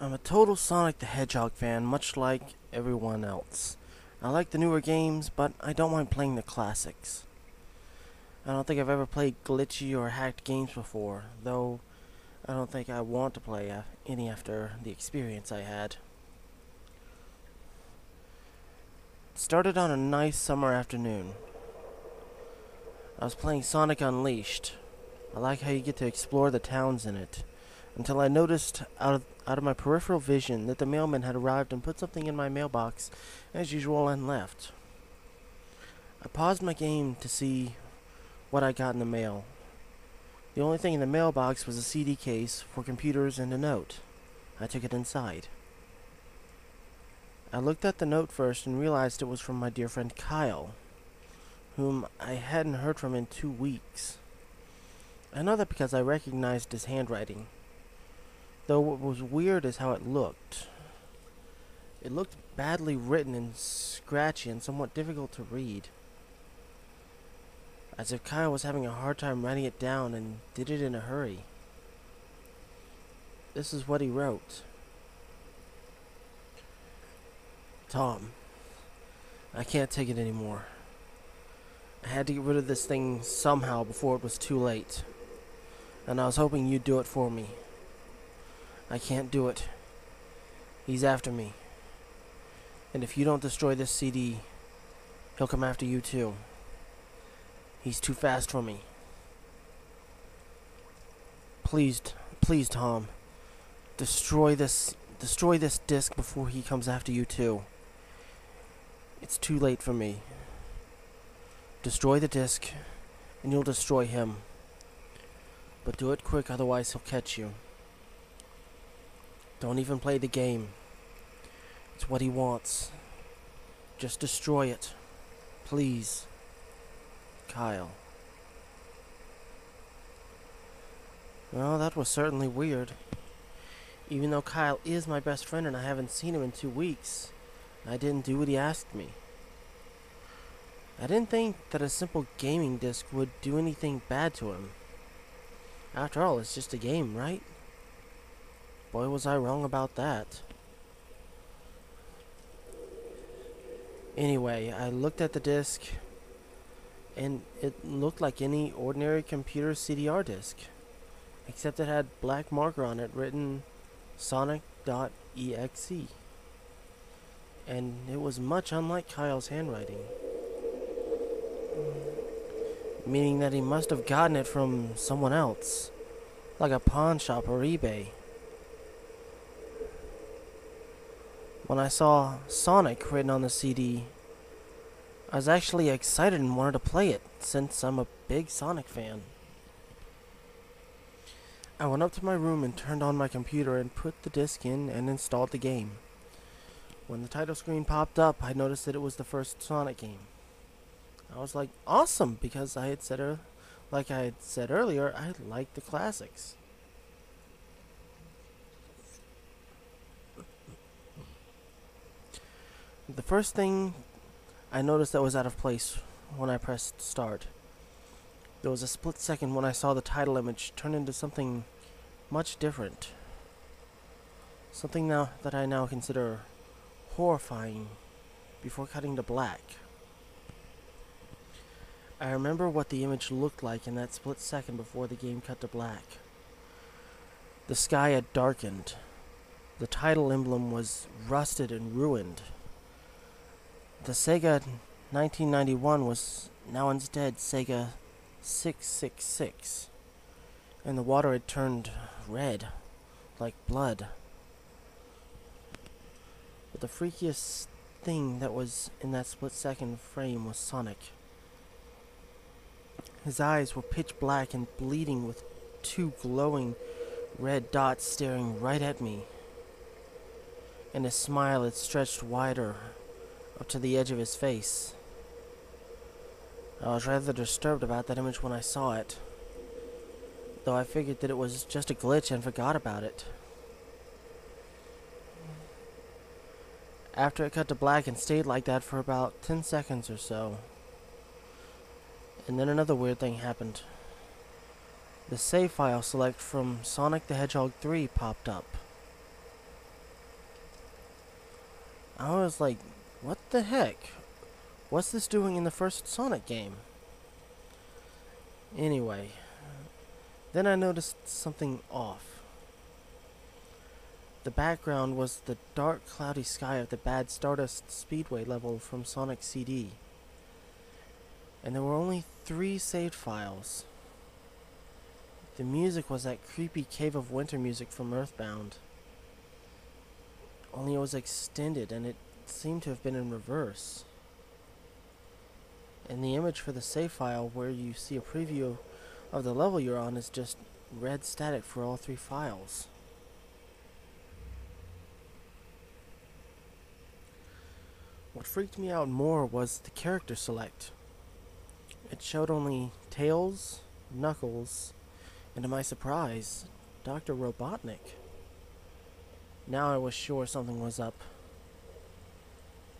I'm a total Sonic the Hedgehog fan, much like everyone else. I like the newer games, but I don't mind playing the classics. I don't think I've ever played glitchy or hacked games before, though I don't think I want to play any after the experience I had. It started on a nice summer afternoon. I was playing Sonic Unleashed. I like how you get to explore the towns in it, until I noticed out of my peripheral vision that the mailman had arrived and put something in my mailbox as usual and left. I paused my game to see what I got in the mail. The only thing in the mailbox was a CD case for computers and a note. I took it inside. I looked at the note first and realized it was from my dear friend Kyle, whom I hadn't heard from in 2 weeks. I know that because I recognized his handwriting, though what was weird is how it looked. It looked badly written and scratchy and somewhat difficult to read, as if Kyle was having a hard time writing it down and did it in a hurry. This is what he wrote. Tom, I can't take it anymore. I had to get rid of this thing somehow before it was too late, and I was hoping you'd do it for me. I can't do it. He's after me. And if you don't destroy this CD, he'll come after you too. He's too fast for me. Please, please, Tom. Destroy this disc before he comes after you too. It's too late for me. Destroy the disc, and you'll destroy him. But do it quick, otherwise he'll catch you. Don't even play the game. It's what he wants. Just destroy it. Please. Kyle. Well, that was certainly weird. Even though Kyle is my best friend and I haven't seen him in 2 weeks, I didn't do what he asked me. I didn't think that a simple gaming disc would do anything bad to him. After all, it's just a game, right? Boy, was I wrong about that. Anyway, I looked at the disc, and it looked like any ordinary computer CDR disc, except it had black marker on it written Sonic.exe. And it was much unlike Kyle's handwriting, meaning that he must have gotten it from someone else, like a pawn shop or eBay. When I saw Sonic written on the CD, I was actually excited and wanted to play it, since I'm a big Sonic fan. I went up to my room and turned on my computer and put the disc in and installed the game. When the title screen popped up, I noticed that it was the first Sonic game. I was like, awesome, because like I had said earlier, I like the classics. The first thing I noticed that was out of place when I pressed start. There was a split second when I saw the title image turn into something much different. Something that I now consider horrifying before cutting to black. I remember what the image looked like in that split second before the game cut to black. The sky had darkened. The title emblem was rusted and ruined. The Sega 1991 was now instead Sega 666, and the water had turned red, like blood. But the freakiest thing that was in that split-second frame was Sonic. His eyes were pitch black and bleeding with 2 glowing red dots staring right at me, and his smile had stretched wider up to the edge of his face. I was rather disturbed about that image when I saw it, though I figured that it was just a glitch and forgot about it. After it cut to black and stayed like that for about 10 seconds or so, and then another weird thing happened. The save file select from Sonic the Hedgehog 3 popped up. I was like, what the heck? What's this doing in the first Sonic game? Anyway, then I noticed something off. The background was the dark, cloudy sky of the bad Stardust Speedway level from Sonic CD. And there were only 3 saved files. The music was that creepy Cave of Winter music from Earthbound. Only it was extended and it seemed to have been in reverse. And the image for the save file where you see a preview of the level you're on is just red static for all 3 files. What freaked me out more was the character select. It showed only Tails, Knuckles, and to my surprise, Dr. Robotnik. Now I was sure something was up.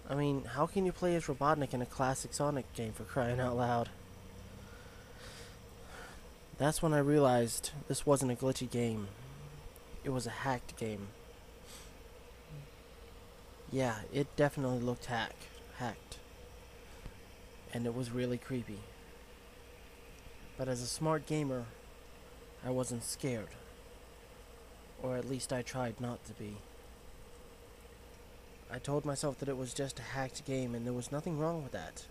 I mean, how can you play as Robotnik in a classic Sonic game, for crying out loud? That's when I realized this wasn't a glitchy game. It was a hacked game. Yeah, it definitely looked hacked. And it was really creepy. But as a smart gamer, I wasn't scared. Or at least I tried not to be. I told myself that it was just a hacked game and there was nothing wrong with that.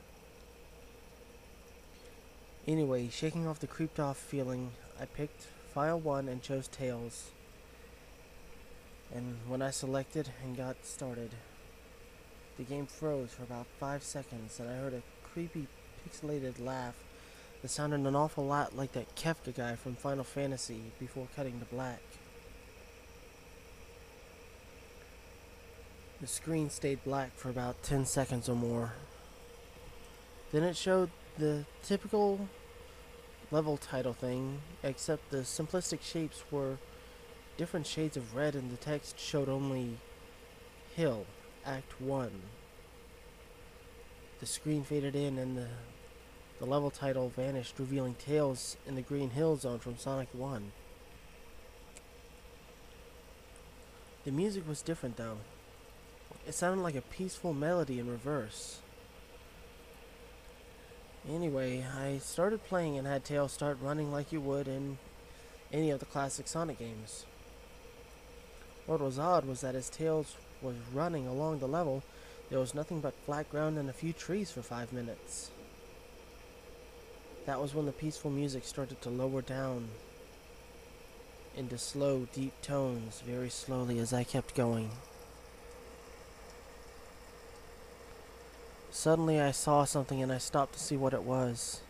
Anyway, shaking off the creeped off feeling, I picked File 1 and chose Tails. And when I selected and got started, the game froze for about 5 seconds and I heard a creepy pixelated laugh that sounded an awful lot like that Kefka guy from Final Fantasy before cutting to black. The screen stayed black for about 10 seconds or more. Then it showed the typical level title thing, except the simplistic shapes were different shades of red and the text showed only Hill, Act 1. The screen faded in and the level title vanished, revealing Tails in the Green Hill Zone from Sonic 1. The music was different though. It sounded like a peaceful melody in reverse. Anyway, I started playing and had Tails start running like you would in any of the classic Sonic games. What was odd was that as Tails was running along the level, there was nothing but flat ground and a few trees for 5 minutes. That was when the peaceful music started to lower down into slow, deep tones very slowly as I kept going. Suddenly I saw something and I stopped to see what it was.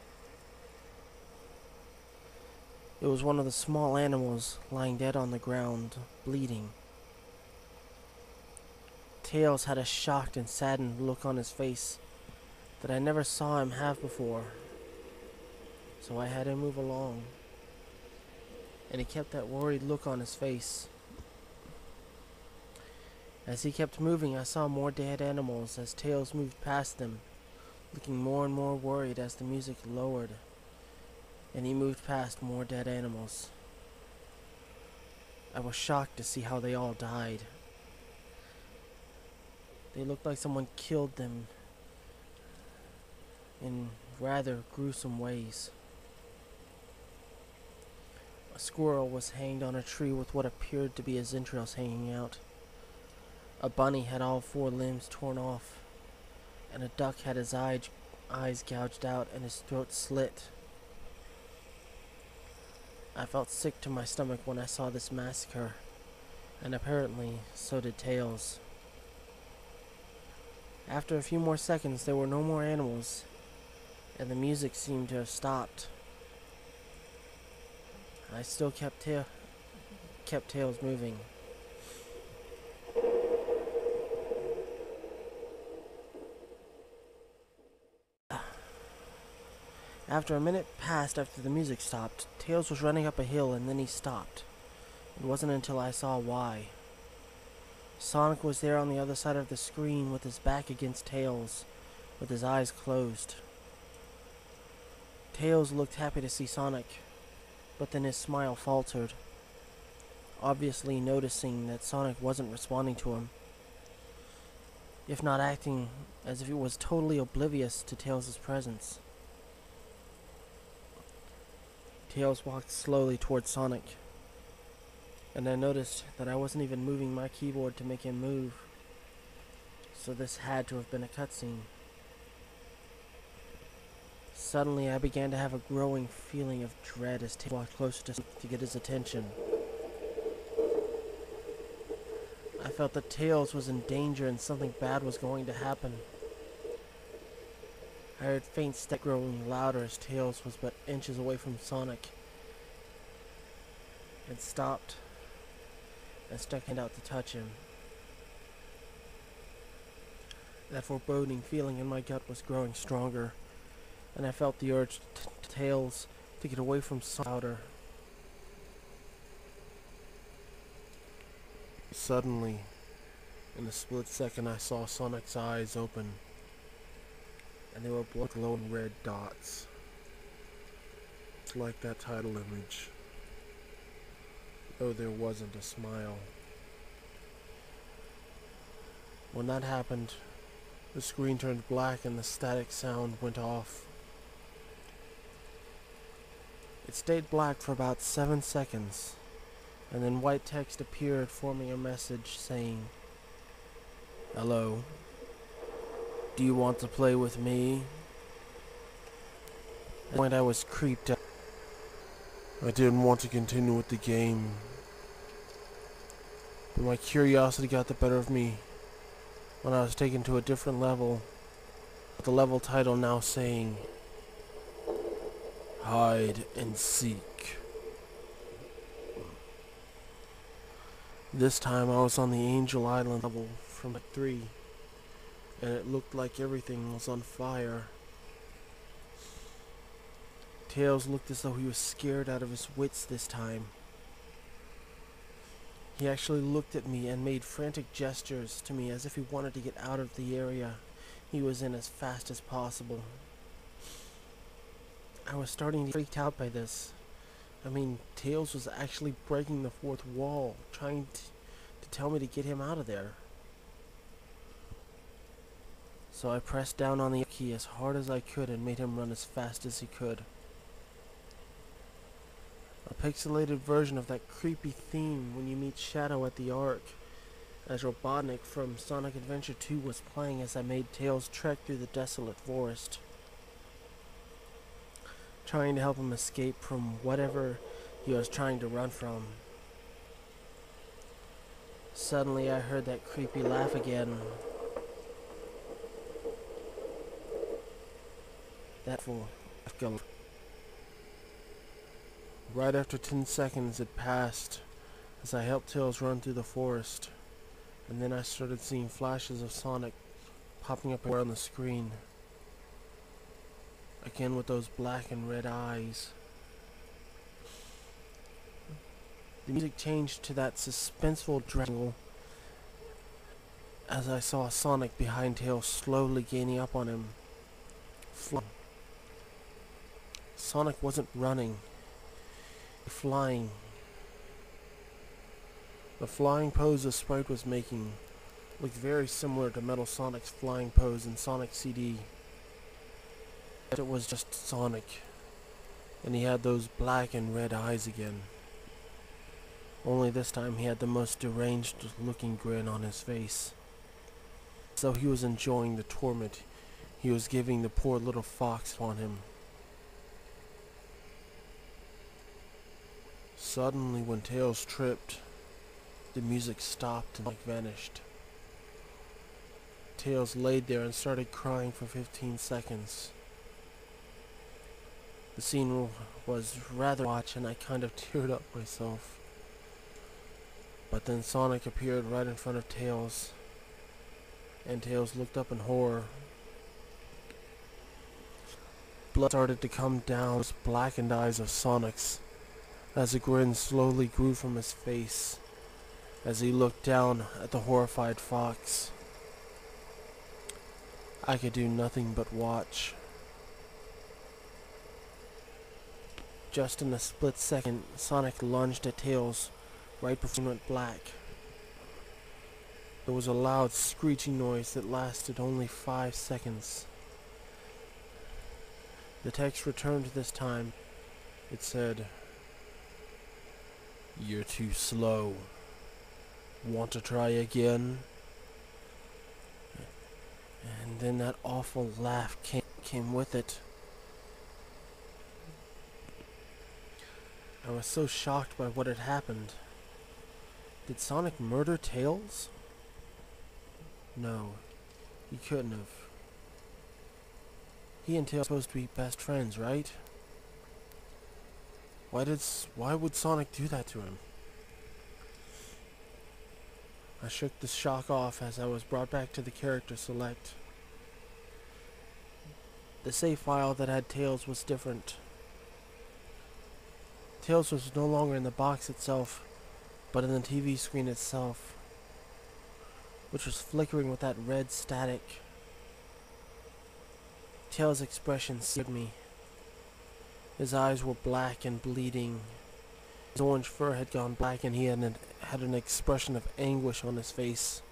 It was one of the small animals lying dead on the ground, bleeding. Tails had a shocked and saddened look on his face that I never saw him have before. So I had him move along. And he kept that worried look on his face. As he kept moving, I saw more dead animals as Tails moved past them, looking more and more worried as the music lowered, and he moved past more dead animals. I was shocked to see how they all died. They looked like someone killed them in rather gruesome ways. A squirrel was hanged on a tree with what appeared to be his entrails hanging out. A bunny had all 4 limbs torn off, and a duck had his eyes gouged out and his throat slit. I felt sick to my stomach when I saw this massacre, and apparently so did Tails. After a few more seconds, there were no more animals, and the music seemed to have stopped. I still kept Tails moving. After a minute passed after the music stopped, Tails was running up a hill and then he stopped. It wasn't until I saw why. Sonic was there on the other side of the screen with his back against Tails, with his eyes closed. Tails looked happy to see Sonic, but then his smile faltered, obviously noticing that Sonic wasn't responding to him. if not acting as if it was totally oblivious to Tails' presence. Tails walked slowly towards Sonic, and I noticed that I wasn't even moving my keyboard to make him move, so this had to have been a cutscene. Suddenly, I began to have a growing feeling of dread as Tails walked closer to Sonic to get his attention. I felt that Tails was in danger and something bad was going to happen. I heard faint steps growing louder as Tails was but inches away from Sonic. It stopped and stuck a hand out to touch him. That foreboding feeling in my gut was growing stronger, and I felt the urge to Tails to get away from Sonic louder. Suddenly, in a split second, I saw Sonic's eyes open, and they were glowing red dots. It's like that title image, though there wasn't a smile. When that happened, the screen turned black and the static sound went off. It stayed black for about 7 seconds, and then white text appeared forming a message saying, "Hello, do you want to play with me?" At that point I was creeped out. I didn't want to continue with the game, but my curiosity got the better of me when I was taken to a different level, with the level title now saying, "Hide and Seek." This time I was on the Angel Island level from 3, and it looked like everything was on fire. Tails looked as though he was scared out of his wits this time. He actually looked at me and made frantic gestures to me as if he wanted to get out of the area he was in as fast as possible. I was starting to get freaked out by this. I mean, Tails was actually breaking the fourth wall, trying to tell me to get him out of there. So I pressed down on the key as hard as I could and made him run as fast as he could. A pixelated version of that creepy theme when you meet Shadow at the Ark, as Robotnik from Sonic Adventure 2 was playing as I made Tails trek through the desolate forest, trying to help him escape from whatever he was trying to run from. Suddenly I heard that creepy laugh again. That fool. Right after 10 seconds it passed as I helped Tails run through the forest, and then I started seeing flashes of Sonic popping up around the screen, again with those black and red eyes. The music changed to that suspenseful jingle as I saw Sonic behind Tails slowly gaining up on him. Sonic wasn't running, flying. The flying pose the sprite was making looked very similar to Metal Sonic's flying pose in Sonic CD. It was just Sonic, and he had those black and red eyes again. Only this time he had the most deranged looking grin on his face, so he was enjoying the torment he was giving the poor little fox on him. Suddenly, when Tails tripped, the music stopped and Sonic vanished. Tails laid there and started crying for 15 seconds. The scene was rather watch, and I kind of teared up myself. But then Sonic appeared right in front of Tails, and Tails looked up in horror. Blood started to come down those blackened eyes of Sonic's as a grin slowly grew from his face as he looked down at the horrified fox. I could do nothing but watch. Just in a split second, Sonic lunged at Tails right before he went black. There was a loud screeching noise that lasted only 5 seconds. The text returned this time. It said, "You're too slow. Want to try again?" And then that awful laugh came with it. I was so shocked by what had happened. Did Sonic murder Tails? No, he couldn't have. He and Tails are supposed to be best friends, right? Why would Sonic do that to him? I shook the shock off as I was brought back to the character select. The save file that had Tails was different. Tails was no longer in the box itself, but in the TV screen itself, which was flickering with that red static. Tails' expression scared me. His eyes were black and bleeding. His orange fur had gone black and he had an expression of anguish on his face.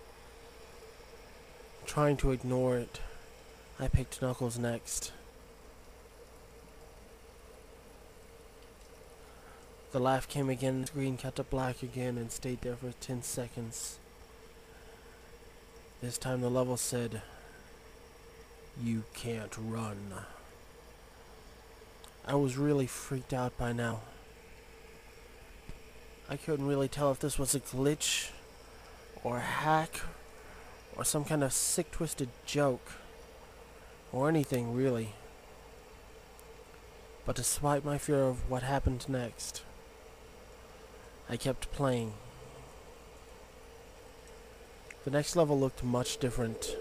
Trying to ignore it, I picked Knuckles next. The laugh came again, the screen cut to black again and stayed there for 10 seconds. This time the level said, "You can't run." I was really freaked out by now. I couldn't really tell if this was a glitch, or a hack, or some kind of sick twisted joke, or anything really. But despite my fear of what happened next, I kept playing. The next level looked much different.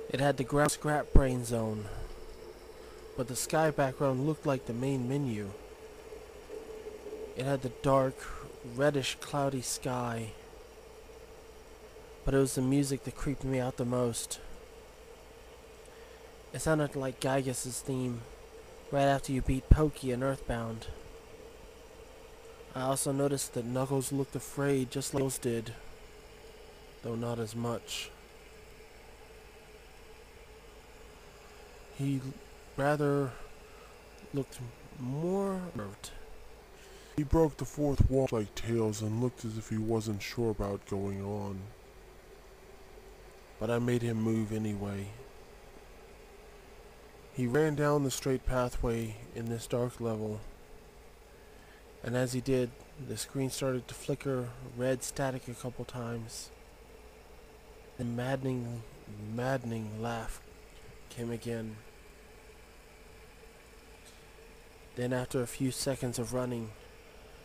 It had the ground scrap brain zone, but the sky background looked like the main menu. It had the dark, reddish, cloudy sky, but it was the music that creeped me out the most. It sounded like Gygas's theme, right after you beat Pokey in Earthbound. I also noticed that Knuckles looked afraid just like Tails did, though not as much. He rather looked more hurt. He broke the fourth wall like Tails and looked as if he wasn't sure about going on. But I made him move anyway. He ran down the straight pathway in this dark level, and as he did, the screen started to flicker red static a couple times. The maddening laugh came again. Then after a few seconds of running,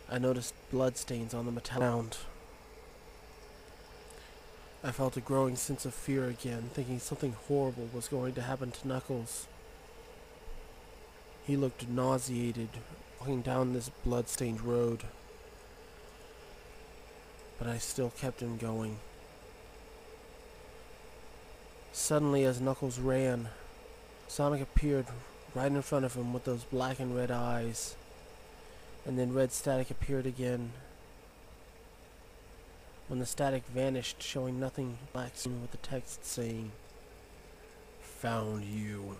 I noticed bloodstains on the metallic ground. I felt a growing sense of fear again, thinking something horrible was going to happen to Knuckles. He looked nauseated, walking down this blood-stained road. But I still kept him going. Suddenly, as Knuckles ran, Sonic appeared right in front of him with those black and red eyes. And then red static appeared again. When the static vanished, showing nothing black with the text saying, "Found you."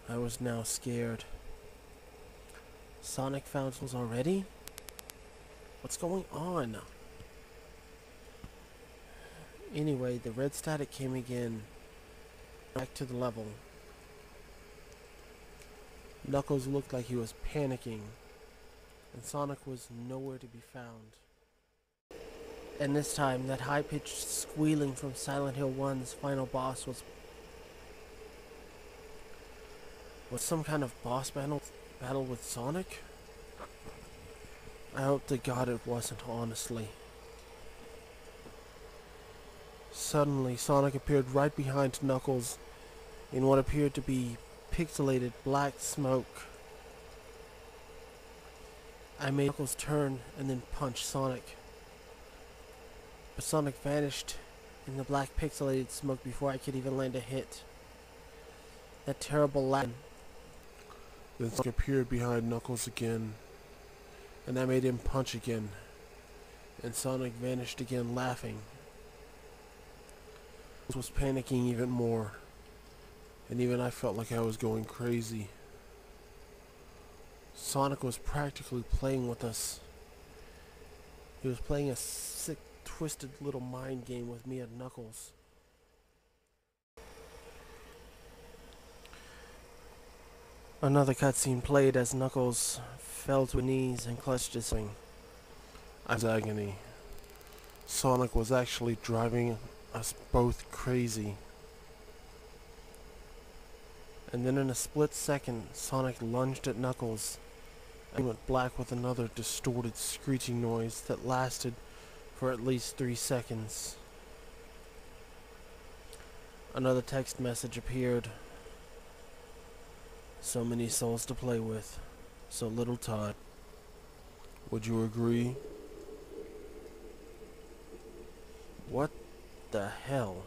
I was now scared. Sonic found Tails already? What's going on? Anyway, the red static came again. Back to the level. Knuckles looked like he was panicking, and Sonic was nowhere to be found. And this time, that high-pitched squealing from Silent Hill 1's final boss was some kind of boss battle with Sonic? I hope to God it wasn't, honestly. Suddenly, Sonic appeared right behind Knuckles in what appeared to be pixelated black smoke. I made Knuckles turn and then punch Sonic. But Sonic vanished in the black pixelated smoke before I could even land a hit. That terrible laugh. Then Sonic appeared behind Knuckles again, and that made him punch again, and Sonic vanished again laughing. I was panicking even more, and even I felt like I was going crazy. Sonic was practically playing with us. He was playing a sick, twisted little mind game with me and Knuckles. Another cutscene played as Knuckles fell to his knees and clutched his swing. I was agony. Sonic was actually driving us both crazy. And then in a split second, Sonic lunged at Knuckles and went black with another distorted screeching noise that lasted for at least 3 seconds. Another text message appeared. So many souls to play with, so little time. Would you agree? What the hell?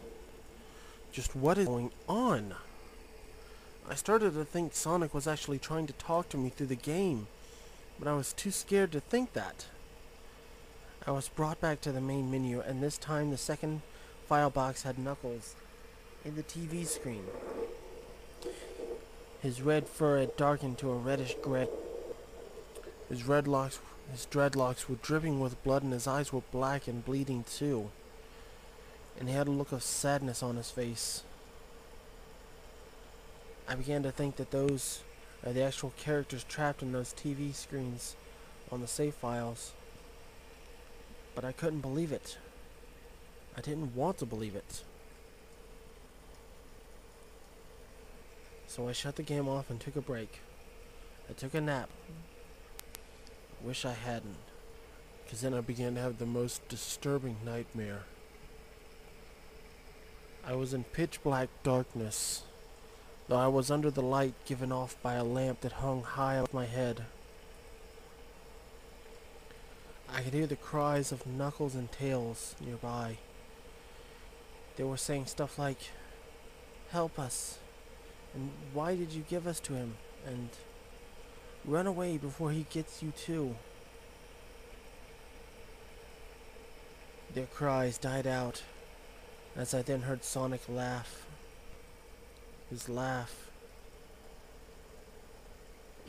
Just what is going on? I started to think Sonic was actually trying to talk to me through the game, but I was too scared to think that. I was brought back to the main menu, and this time the second file box had Knuckles in the TV screen. His red fur had darkened to a reddish gray. His dreadlocks were dripping with blood, and his eyes were black and bleeding too. And he had a look of sadness on his face. I began to think that those are the actual characters trapped in those TV screens on the save files. But I couldn't believe it. I didn't want to believe it. So I shut the game off and took a break. I took a nap. Wish I hadn't, because then I began to have the most disturbing nightmare. I was in pitch black darkness, though I was under the light given off by a lamp that hung high above my head. I could hear the cries of Knuckles and Tails nearby. They were saying stuff like, "Help us," and "Why did you give us to him?" and "Run away before he gets you too." Their cries died out as I then heard Sonic laugh. His laugh.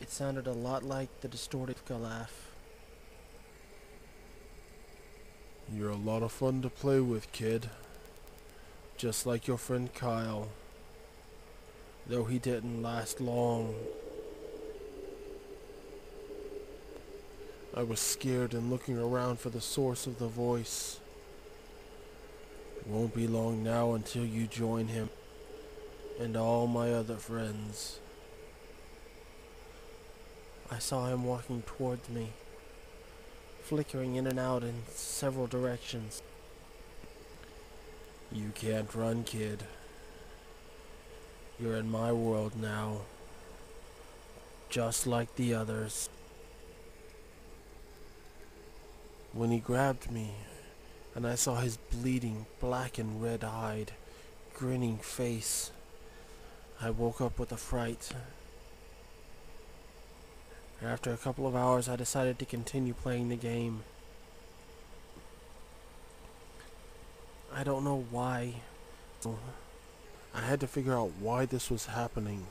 It sounded a lot like the distorted laugh. You're a lot of fun to play with, kid. Just like your friend Kyle. Though he didn't last long. I was scared and looking around for the source of the voice. It won't be long now until you join him and all my other friends. I saw him walking towards me, flickering in and out in several directions. You can't run, kid. You're in my world now, just like the others. When he grabbed me, and I saw his bleeding, black and red-eyed, grinning face, I woke up with a fright. After a couple of hours, I decided to continue playing the game. I don't know why. I had to figure out why this was happening.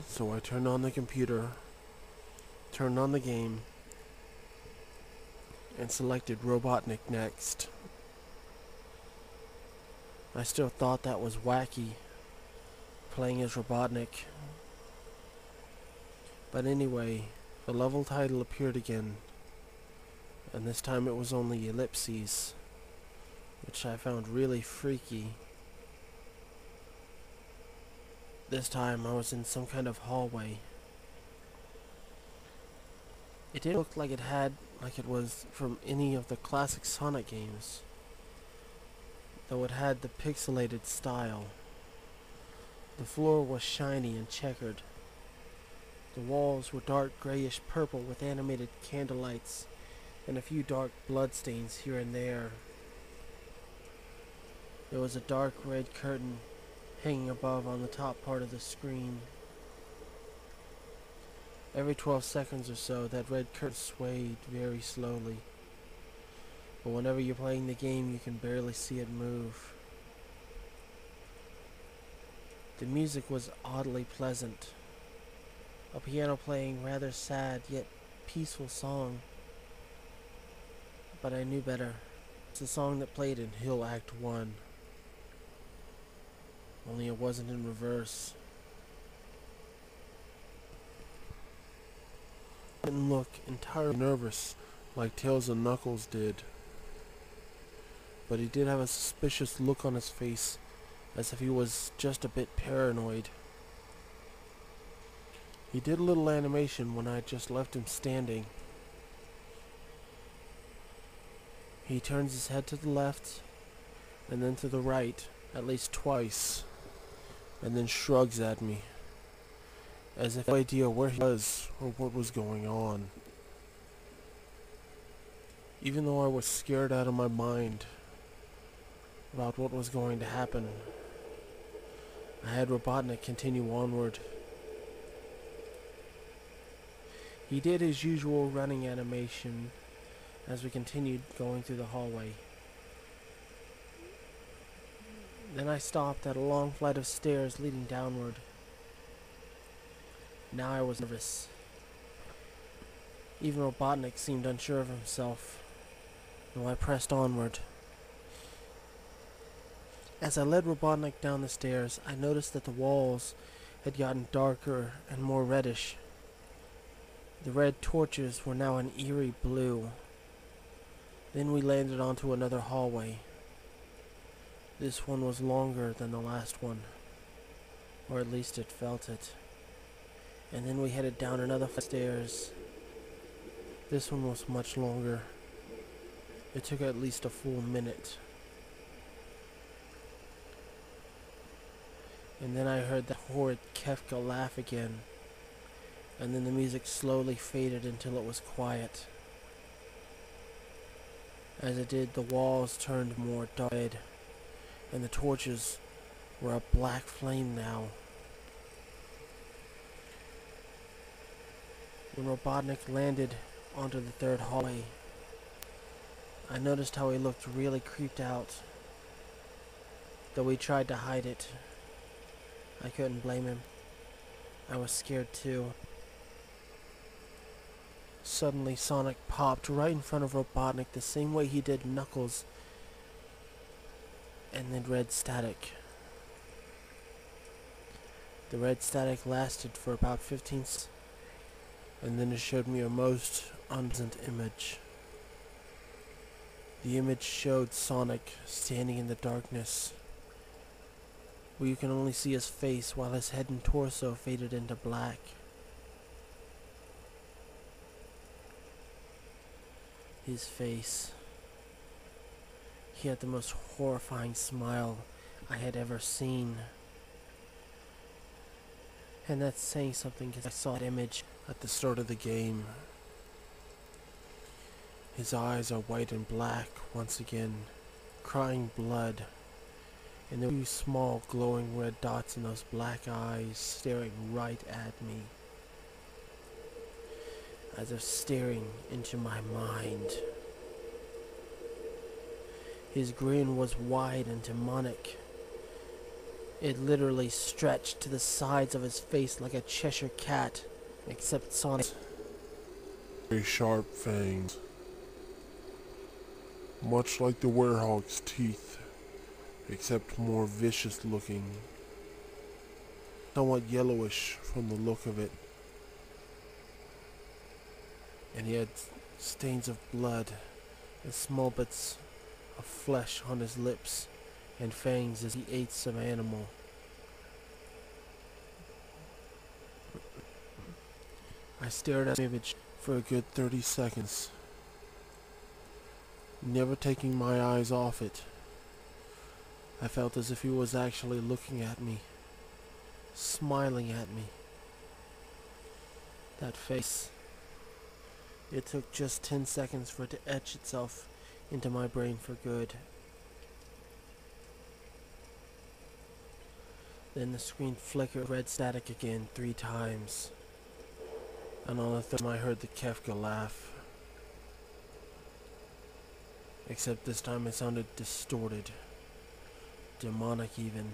So I turned on the computer, turned on the game, and selected Robotnik next. I still thought that was wacky, playing as Robotnik. But anyway, the level title appeared again, and this time it was only ellipses, which I found really freaky. This time I was in some kind of hallway. It didn't look like it was from any of the classic Sonic games, though it had the pixelated style. The floor was shiny and checkered. The walls were dark grayish purple with animated candlelights and a few dark bloodstains here and there. There was a dark red curtain hanging above on the top part of the screen. Every 12 seconds or so, that red curtain swayed very slowly. But whenever you're playing the game, you can barely see it move. The music was oddly pleasant. A piano playing rather sad yet peaceful song. But I knew better. It's the song that played in Hill Act 1. Only it wasn't in reverse. He didn't look entirely nervous like Tails and Knuckles did. But he did have a suspicious look on his face, as if he was just a bit paranoid. He did a little animation when I just left him standing. He turns his head to the left, and then to the right, at least twice, and then shrugs at me, as if he had no idea where he was or what was going on. Even though I was scared out of my mind about what was going to happen, I had Robotnik continue onward. He did his usual running animation as we continued going through the hallway. Then I stopped at a long flight of stairs leading downward. Now I was nervous. Even Robotnik seemed unsure of himself, though I pressed onward. As I led Robotnik down the stairs, I noticed that the walls had gotten darker and more reddish. The red torches were now an eerie blue. Then we landed onto another hallway. This one was longer than the last one, or at least it felt it. And then we headed down another flight of stairs. This one was much longer. It took at least a full minute. And then I heard that horrid Kefka laugh again. And then the music slowly faded until it was quiet. As it did, the walls turned more dark red, and the torches were a black flame now. When Robotnik landed onto the third hallway, I noticed how he looked really creeped out. Though he tried to hide it, I couldn't blame him. I was scared too. Suddenly Sonic popped right in front of Robotnik the same way he did Knuckles, and then red static. The red static lasted for about 15 seconds, and then it showed me a most unpleasant image. The image showed Sonic standing in the darkness, where you can only see his face while his head and torso faded into black. His face. He had the most horrifying smile I had ever seen. And that's saying something because I saw that image at the start of the game. His eyes are white and black once again, crying blood. And there were two small glowing red dots in those black eyes staring right at me, as if staring into my mind. His grin was wide and demonic. It literally stretched to the sides of his face like a Cheshire cat, except Sonic. Very sharp fangs, much like the werehog's teeth, except more vicious looking, somewhat yellowish from the look of it. And he had stains of blood and small bits of flesh on his lips and fangs as he ate some animal. I stared at the image for a good 30 seconds, never taking my eyes off it. I felt as if he was actually looking at me, smiling at me. That face. It took just 10 seconds for it to etch itself into my brain for good. Then the screen flickered red static again 3 times. And on the third time I heard the Kefka laugh. Except this time it sounded distorted. Demonic even.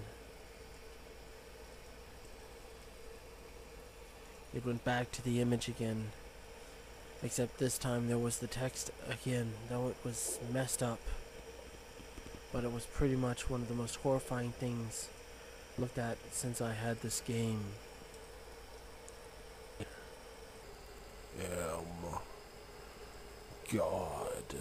It went back to the image again. Except this time there was the text again, though it was messed up. But it was pretty much one of the most horrifying things I looked at since I had this game. God.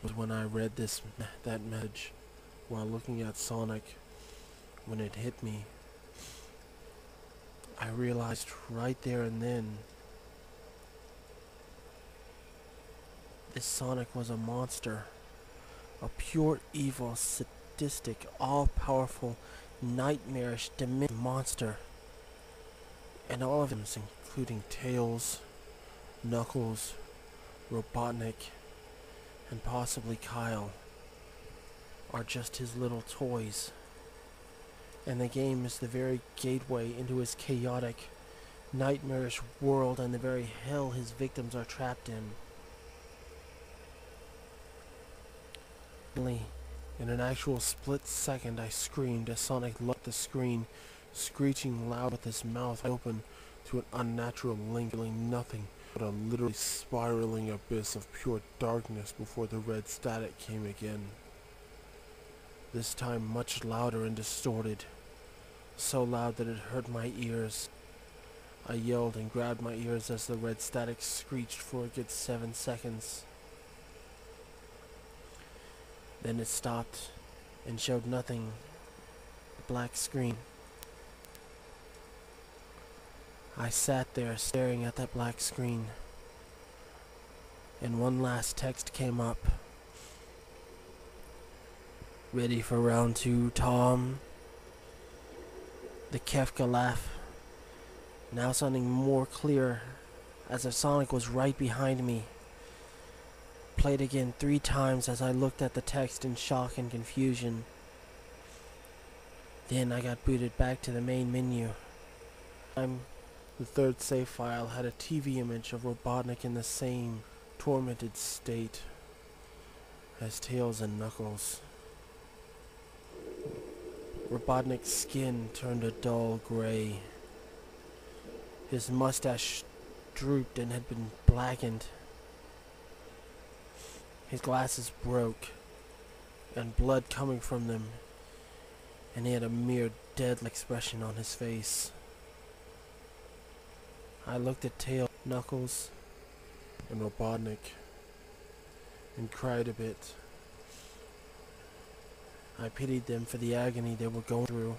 But when I read that message while looking at Sonic, when it hit me, I realized right there and then this Sonic was a monster. A pure evil, sadistic, all-powerful, nightmarish, demonic monster. And all of them, including Tails, Knuckles, Robotnik, and possibly Kyle, are just his little toys. And the game is the very gateway into his chaotic, nightmarish world and the very hell his victims are trapped in. Only in an actual split second I screamed as Sonic left the screen, screeching loud with his mouth open to an unnatural length, feeling nothing but a literally spiraling abyss of pure darkness before the red static came again. This time much louder and distorted, so loud that it hurt my ears. I yelled and grabbed my ears as the red static screeched for a good 7 seconds. Then it stopped and showed nothing. A black screen. I sat there staring at that black screen, and one last text came up. Ready for round 2, Tom? The Kefka laugh, now sounding more clear, as if Sonic was right behind me, played again 3 times as I looked at the text in shock and confusion. Then I got booted back to the main menu. The third save file had a TV image of Robotnik in the same tormented state as Tails and Knuckles. Robotnik's skin turned a dull gray. His mustache drooped and had been blackened. His glasses broke, and blood coming from them, and he had a mere dead expression on his face. I looked at Tails, Knuckles, and Robotnik, and cried a bit. I pitied them for the agony they were going through.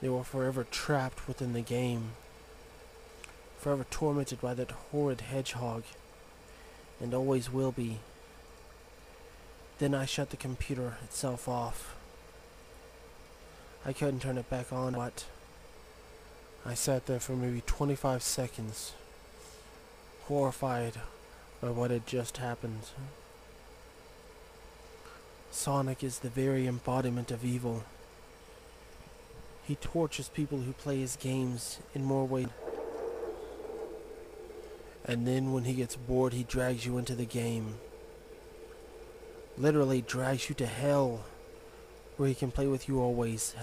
They were forever trapped within the game, forever tormented by that horrid hedgehog, and always will be. Then I shut the computer itself off. I couldn't turn it back on, but I sat there for maybe 25 seconds, horrified by what had just happened. Sonic is the very embodiment of evil. He tortures people who play his games in more ways. And then when he gets bored, he drags you into the game. Literally drags you to hell, where he can play with you always.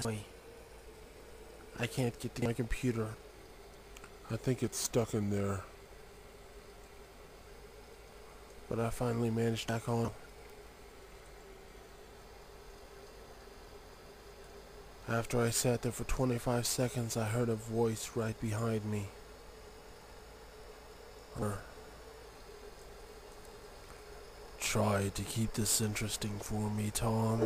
I can't get to my computer. I think it's stuck in there. But I finally managed back on. After I sat there for 25 seconds, I heard a voice right behind me. Try to keep this interesting for me, Tom.